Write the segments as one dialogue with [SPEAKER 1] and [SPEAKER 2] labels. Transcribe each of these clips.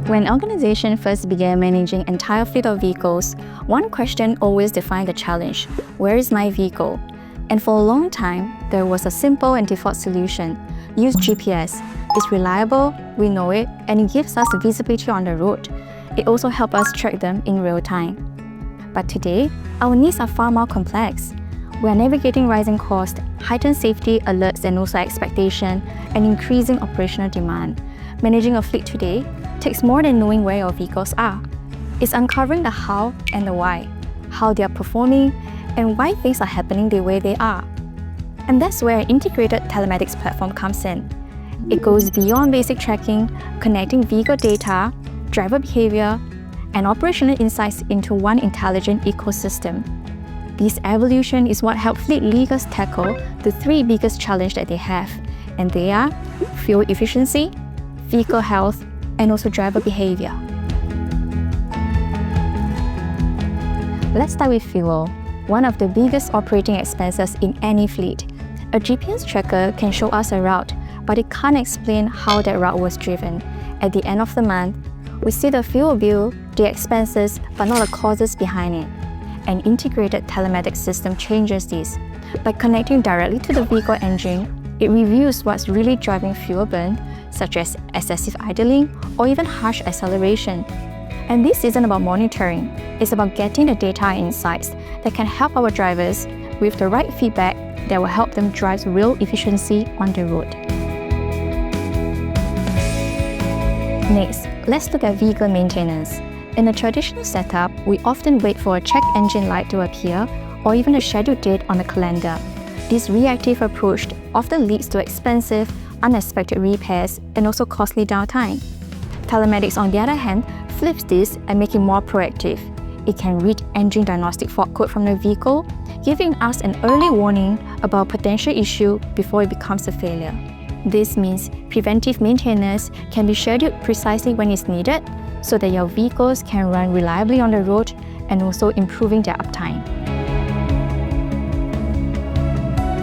[SPEAKER 1] When organizations first began managing entire fleet of vehicles, one question always defined the challenge: where is my vehicle? And for a long time, there was a simple and default solution: use GPS. It's reliable, we know it, and it gives us visibility on the road. It also helps us track them in real time. But today, our needs are far more complex. We are navigating rising costs, heightened safety alerts and also expectation, and increasing operational demand. Managing a fleet today takes more than knowing where your vehicles are. It's uncovering the how and the why, how they are performing, and why things are happening the way they are. And that's where an integrated telematics platform comes in. It goes beyond basic tracking, connecting vehicle data, driver behavior, and operational insights into one intelligent ecosystem. This evolution is what helped fleet leaders tackle the three biggest challenges that they have, and they are fuel efficiency, vehicle health, and also driver behavior. Let's start with fuel, one of the biggest operating expenses in any fleet. A GPS tracker can show us a route, but it can't explain how that route was driven. At the end of the month, we see the fuel bill, the expenses, but not the causes behind it. An integrated telematics system changes this. By connecting directly to the vehicle engine, it reviews what's really driving fuel burn, such as excessive idling or even harsh acceleration. And this isn't about monitoring, it's about getting the data and insights that can help our drivers with the right feedback that will help them drive real efficiency on the road. Next, let's look at vehicle maintenance. In a traditional setup, we often wait for a check engine light to appear or even a scheduled date on the calendar. This reactive approach often leads to expensive, unexpected repairs and also costly downtime. Telematics, on the other hand, flips this and makes it more proactive. It can read engine diagnostic fault code from the vehicle, giving us an early warning about a potential issue before it becomes a failure. This means preventive maintenance can be scheduled precisely when it's needed so that your vehicles can run reliably on the road and also improving their uptime.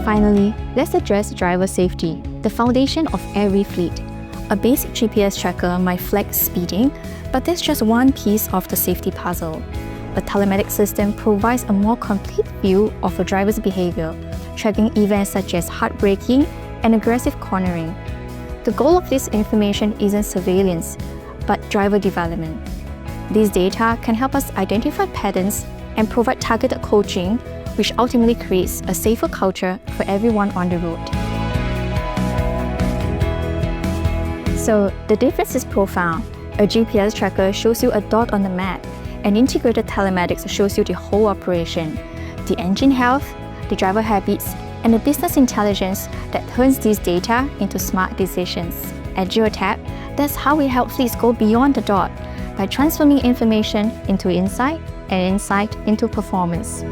[SPEAKER 1] Finally, let's address driver safety, the foundation of every fleet. A basic GPS tracker might flag speeding, but that's just one piece of the safety puzzle. A telematics system provides a more complete view of a driver's behavior, tracking events such as hard braking and aggressive cornering. The goal of this information isn't surveillance, but driver development. These data can help us identify patterns and provide targeted coaching, which ultimately creates a safer culture for everyone on the road. So the difference is profound. A GPS tracker shows you a dot on the map, and integrated telematics shows you the whole operation, the engine health, the driver habits, and the business intelligence that turns these data into smart decisions. At Geotab, that's how we help fleets go beyond the dot by transforming information into insight and insight into performance.